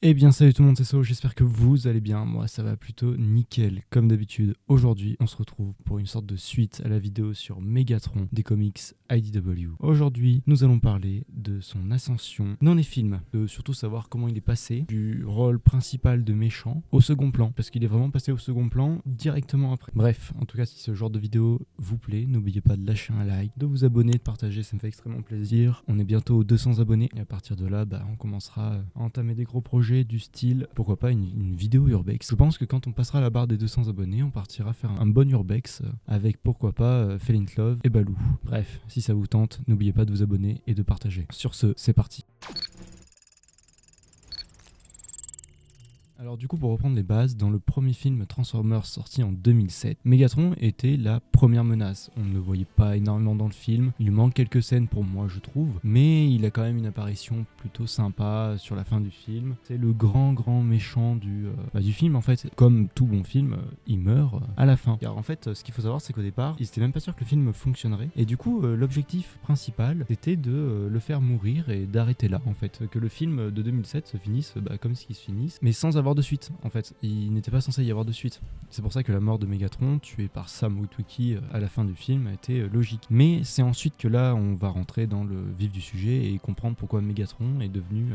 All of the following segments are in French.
Eh bien salut tout le monde, c'est So, j'espère que vous allez bien, moi ça va plutôt nickel, comme d'habitude. Aujourd'hui on se retrouve pour une sorte de suite à la vidéo sur Megatron des comics IDW. Aujourd'hui nous allons parler de son ascension dans les films, de surtout savoir comment il est passé du rôle principal de méchant au second plan, parce qu'il est vraiment passé au second plan directement après. Bref, en tout cas si ce genre de vidéo vous plaît, n'oubliez pas de lâcher un like, de vous abonner, de partager, ça me fait extrêmement plaisir. On est bientôt aux 200 abonnés et à partir de là, on commencera à entamer des gros projets du style, pourquoi pas une vidéo urbex. Je pense que quand on passera la barre des 200 abonnés, on partira faire un bon urbex avec pourquoi pas Fell in Love et Baloo. Bref, si ça vous tente, n'oubliez pas de vous abonner et de partager. Sur ce, c'est parti. Alors du coup, pour reprendre les bases, dans le premier film Transformers sorti en 2007, Megatron était la première menace. On ne le voyait pas énormément dans le film, il lui manque quelques scènes pour moi je trouve, mais il a quand même une apparition plutôt sympa sur la fin du film. C'est le grand méchant du film en fait. Comme tout bon film, il meurt à la fin. Car en fait, ce qu'il faut savoir c'est qu'au départ, ils étaient même pas sûrs que le film fonctionnerait, et du coup l'objectif principal c'était de le faire mourir et d'arrêter là en fait. Que le film de 2007 se finisse comme ce qu'il se finisse, mais sans avoir de suite en fait, il n'était pas censé y avoir de suite. C'est pour ça que la mort de Megatron, tué par Sam Witwicky à la fin du film, a été logique. Mais c'est ensuite que là on va rentrer dans le vif du sujet et comprendre pourquoi Megatron est devenu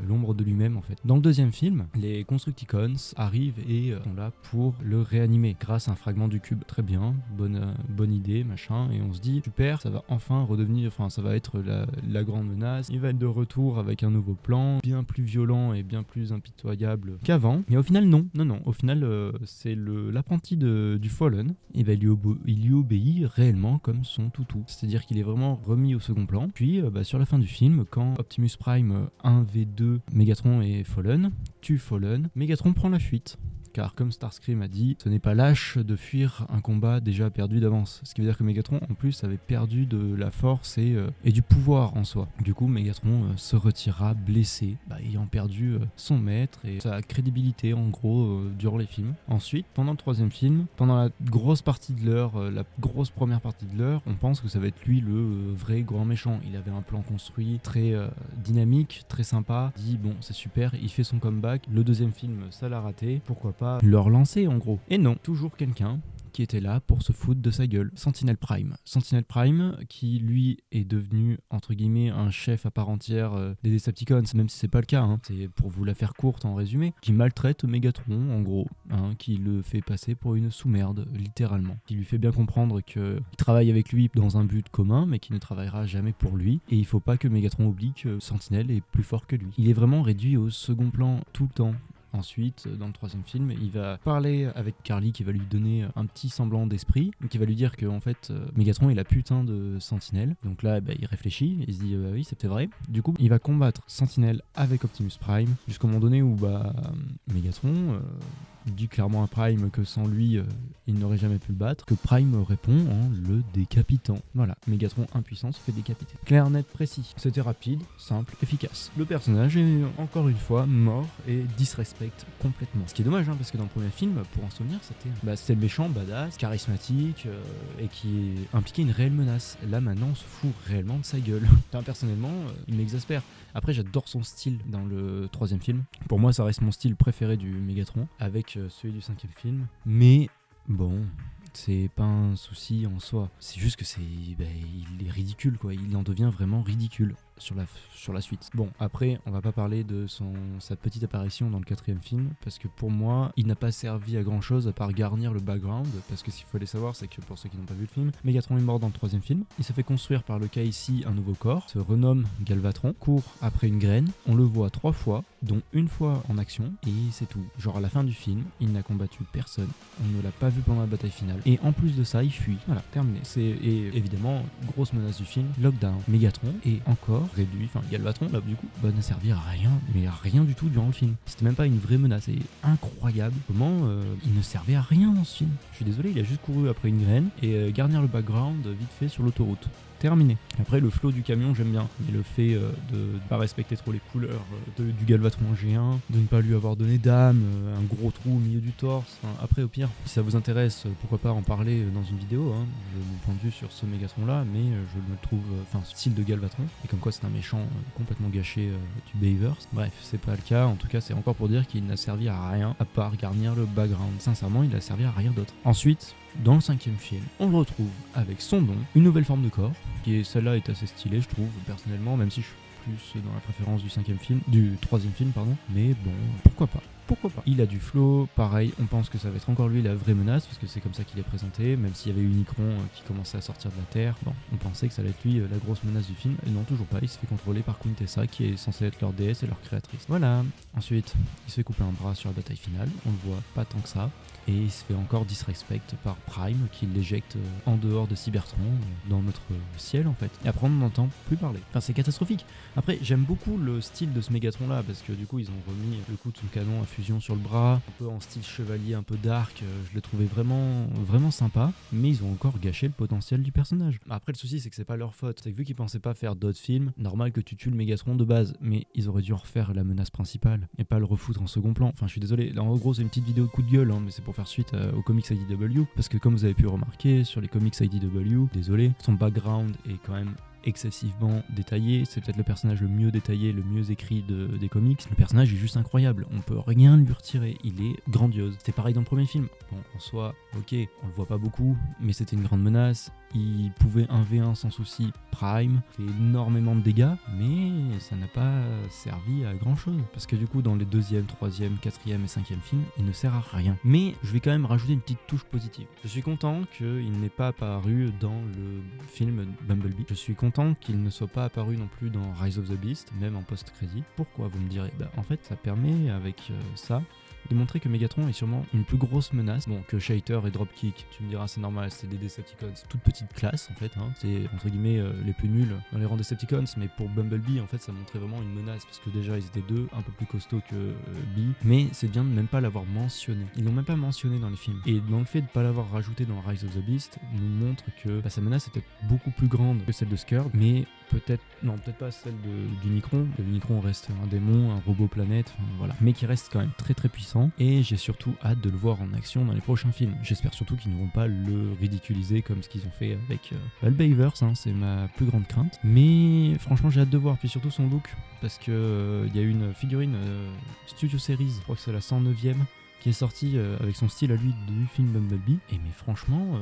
l'ombre de lui-même en fait. Dans le deuxième film, les Constructicons arrivent et sont là pour le réanimer grâce à un fragment du cube. Très bien, bonne idée, machin, et on se dit super, ça va enfin redevenir, ça va être la grande menace, il va être de retour avec un nouveau plan, bien plus violent et bien plus impitoyable qu'avant. Et au final non, au final c'est l'apprenti du Fallen, et il lui obéit réellement comme son toutou, c'est à dire qu'il est vraiment remis au second plan. Puis sur la fin du film, quand Optimus Prime 1v2 Megatron et Fallen tue Fallen, Megatron prend la fuite. Car comme Starscream a dit, ce n'est pas lâche de fuir un combat déjà perdu d'avance. Ce qui veut dire que Megatron en plus avait perdu de la force et du pouvoir en soi. Du coup Megatron se retira blessé, ayant perdu son maître et sa crédibilité en gros durant les films. Ensuite, pendant le troisième film, pendant la grosse partie de l'heure, la grosse première partie de l'heure, on pense que ça va être lui le vrai grand méchant. Il avait un plan construit très dynamique, très sympa. Il dit bon c'est super, il fait son comeback. Le deuxième film ça l'a raté, pourquoi pas leur lancer en gros. Et non, toujours quelqu'un qui était là pour se foutre de sa gueule. Sentinel Prime qui lui est devenu entre guillemets un chef à part entière des Decepticons, même si c'est pas le cas, c'est pour vous la faire courte en résumé, qui maltraite Megatron en gros, qui le fait passer pour une sous-merde littéralement, qui lui fait bien comprendre qu'il travaille avec lui dans un but commun mais qui ne travaillera jamais pour lui, et il faut pas que Megatron oublie que Sentinel est plus fort que lui. Il est vraiment réduit au second plan tout le temps. Ensuite, dans le troisième film, il va parler avec Carly qui va lui donner un petit semblant d'esprit, qui va lui dire que en fait Megatron est la putain de Sentinelle. Donc là il réfléchit, il se dit oui c'est peut-être vrai. Du coup il va combattre Sentinelle avec Optimus Prime jusqu'au moment donné où Megatron dit clairement à Prime que sans lui il n'aurait jamais pu le battre, que Prime répond en le décapitant. Voilà, Megatron impuissant se fait décapiter. Clair, net, précis. C'était rapide, simple, efficace. Le personnage est encore une fois mort et disrespecte complètement. Ce qui est dommage parce que dans le premier film, pour en souvenir, c'était le méchant, badass, charismatique et qui impliquait une réelle menace. Là maintenant on se fout réellement de sa gueule. Personnellement, il m'exaspère. Après j'adore son style dans le troisième film. Pour moi ça reste mon style préféré du Megatron, avec celui du cinquième film. Mais bon, c'est pas un souci en soi. C'est juste que il est ridicule quoi. Il en devient vraiment ridicule sur la suite. Bon, après, on va pas parler de sa petite apparition dans le quatrième film, parce que pour moi, il n'a pas servi à grand chose à part garnir le background, parce que ce qu'il faut aller savoir, c'est que pour ceux qui n'ont pas vu le film, Megatron est mort dans le troisième film, il se fait construire par le KIC un nouveau corps, se renomme Galvatron, court après une graine, on le voit 3 fois, dont une fois en action, et c'est tout. Genre à la fin du film, il n'a combattu personne, on ne l'a pas vu pendant la bataille finale, et en plus de ça, il fuit. Voilà, terminé. Et évidemment, grosse menace du film, Lockdown. Megatron est encore réduit, Galvatron là du coup ne servir à rien, mais à rien du tout durant le film. C'était même pas une vraie menace. C'est incroyable comment il ne servait à rien dans ce film. Je suis désolé, il a juste couru après une graine et garnir le background vite fait sur l'autoroute. terminé. Après le flow du camion j'aime bien, mais le fait de ne pas respecter trop les couleurs du Galvatron G1, de ne pas lui avoir donné d'âme, un gros trou au milieu du torse, enfin, après au pire si ça vous intéresse pourquoi pas en parler dans une vidéo, hein, mon point de vue sur ce Mégatron là, mais je le trouve, ce style de Galvatron, et comme quoi c'est un méchant complètement gâché du Bayverse. Bref, c'est pas le cas, en tout cas c'est encore pour dire qu'il n'a servi à rien à part garnir le background. Sincèrement il a servi à rien d'autre. Ensuite, dans le 5e film, on le retrouve avec son don, une nouvelle forme de corps, qui est celle-là est assez stylée je trouve personnellement, même si je suis plus dans la préférence du 3e film pardon, mais bon, pourquoi pas. Il a du flow, pareil, on pense que ça va être encore lui la vraie menace, parce que c'est comme ça qu'il est présenté, même s'il y avait Unicron qui commençait à sortir de la Terre, bon, on pensait que ça allait être lui la grosse menace du film, et non, toujours pas, il se fait contrôler par Queen Tessa, qui est censée être leur déesse et leur créatrice. Voilà, ensuite, il se fait couper un bras sur la bataille finale, on le voit pas tant que ça, et il se fait encore disrespect par Prime, qui l'éjecte en dehors de Cybertron, dans notre ciel en fait. Et après on n'entend plus parler. Enfin c'est catastrophique. Après j'aime beaucoup le style de ce Mégatron là, parce que du coup ils ont remis le coup de son canon à fusion sur le bras, un peu en style chevalier, un peu dark, je l'ai trouvé vraiment sympa, mais ils ont encore gâché le potentiel du personnage. Après le souci c'est que c'est pas leur faute, c'est que vu qu'ils pensaient pas faire d'autres films, normal que tu tues le Mégatron de base, mais ils auraient dû en refaire la menace principale, et pas le refoutre en second plan. Enfin je suis désolé, là en gros c'est une petite vidéo de coup de gueule, hein, mais c'est pour faire suite aux comics IDW, parce que comme vous avez pu remarquer sur les comics IDW, désolé, son background est quand même excessivement détaillé, c'est peut-être le personnage le mieux détaillé, le mieux écrit des comics. Le personnage est juste incroyable, on peut rien lui retirer, il est grandiose. C'était pareil dans le premier film, bon en soi, ok, on le voit pas beaucoup, mais c'était une grande menace, il pouvait 1v1 sans souci Prime, fait énormément de dégâts, mais ça n'a pas servi à grand chose, parce que du coup dans les 2e, 3e, 4e et 5e films, il ne sert à rien. Mais je vais quand même rajouter une petite touche positive. Je suis content qu'il n'ait pas apparu dans le film Bumblebee, je suis content qu'il ne soit pas apparu non plus dans Rise of the Beast, même en post-crédit. Pourquoi vous me direz? En fait ça permet avec ça de montrer que Mégatron est sûrement une plus grosse menace. Bon, que Shatter et Dropkick, tu me diras c'est normal, c'est des Decepticons, toute petite classe en fait, hein. C'est entre guillemets les plus nuls dans les rangs Decepticons, mais pour Bumblebee en fait ça montrait vraiment une menace, parce que déjà ils étaient deux, un peu plus costauds que Bee, mais c'est bien de même pas l'avoir mentionné. Ils l'ont même pas mentionné dans les films. Et dans le fait de pas l'avoir rajouté dans Rise of the Beast, nous montre que sa menace était beaucoup plus grande que celle de Scourge, mais peut-être pas celle d'Unicron. Unicron reste un démon, un robot planète, voilà, mais qui reste quand même très puissant. Et j'ai surtout hâte de le voir en action dans les prochains films. J'espère surtout qu'ils ne vont pas le ridiculiser comme ce qu'ils ont fait avec le Bayverse, hein, c'est ma plus grande crainte. Mais franchement j'ai hâte de voir, puis surtout son look, parce que y a une figurine Studio Series, je crois que c'est la 109e, qui est sorti avec son style à lui du film Bumblebee, et mais franchement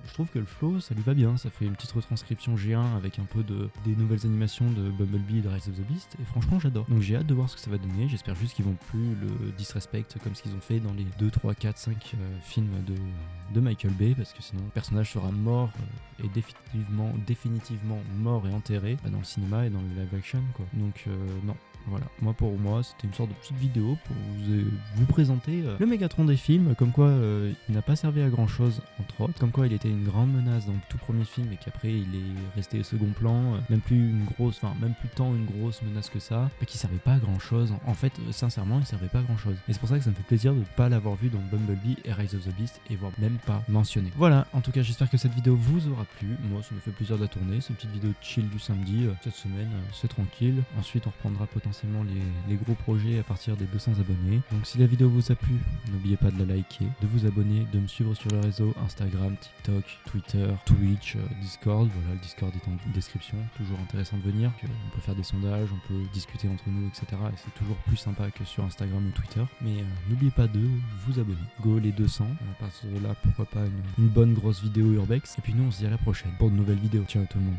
je trouve que le flow ça lui va bien, ça fait une petite retranscription G1 avec un peu des nouvelles animations de Bumblebee et de Rise of the Beast, et franchement j'adore. Donc j'ai hâte de voir ce que ça va donner, j'espère juste qu'ils vont plus le disrespect comme ce qu'ils ont fait dans les 2, 3, 4, 5 films de Michael Bay, parce que sinon le personnage sera mort et définitivement mort et enterré dans le cinéma et dans le live action quoi. Donc non. Voilà, pour moi c'était une sorte de petite vidéo pour vous présenter le Mégatron des films, comme quoi il n'a pas servi à grand chose entre autres, comme quoi il était une grande menace dans le tout premier film et qu'après il est resté au second plan, même plus tant une grosse menace que ça, qui servait pas à grand chose, en fait sincèrement il servait pas à grand chose. Et c'est pour ça que ça me fait plaisir de ne pas l'avoir vu dans Bumblebee et Rise of the Beast et voir même pas mentionné. Voilà, en tout cas j'espère que cette vidéo vous aura plu, moi ça me fait plaisir de la tourner, c'est une petite vidéo chill du samedi, cette semaine c'est tranquille, ensuite on reprendra potentiellement les gros projets à partir des 200 abonnés. Donc si la vidéo vous a plu, n'oubliez pas de la liker, de vous abonner, de me suivre sur les réseaux Instagram, TikTok, Twitter, Twitch, Discord. Voilà, le Discord est en description, toujours intéressant de venir, on peut faire des sondages, on peut discuter entre nous, etc. Et c'est toujours plus sympa que sur Instagram ou Twitter. Mais n'oubliez pas de vous abonner. Go les 200, à partir de là, pourquoi pas une bonne grosse vidéo urbex. Et puis nous on se dit à la prochaine pour de nouvelles vidéos. Ciao tout le monde.